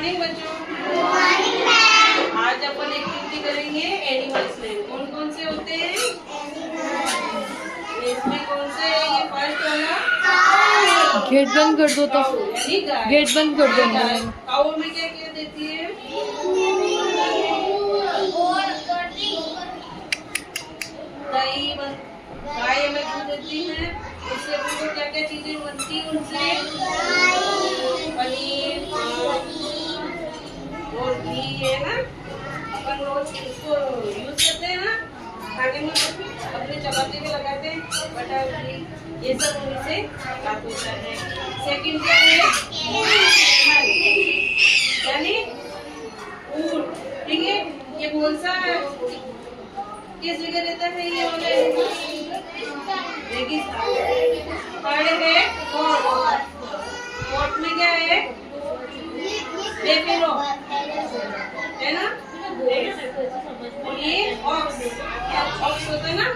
Morning बच्चों। Good morning ma'am. आज अपन activity करेंगे एनिमल्स में। कौन कौन से होते हैं? इसमें कौन से है? ये फर्स्ट वाला गेट बंद कर दो तो यानी गाय। गेट बंद कर दो। काऊ में क्या क्या देती है? दही। गाय हमें दूध देती है। उससे अपन को क्या क्या चीजें बनती है? उनसे पनीर और घी है ना। अपन रोज इसको यूज करते हैं ना खाने में, अपने चपाती में लगाते हैं। बटर घी ये सब उन्हीं से प्राप्त होता है। सेकंड क्या है? यानी ऊंट। ठीक है, ये कौन सा किस जगह रहता है? ये वाला रेगिस्तान। थर्ड है कोट। कोट में क्या है? बेफेलो है ना। और ये ऑक्स होता है ना।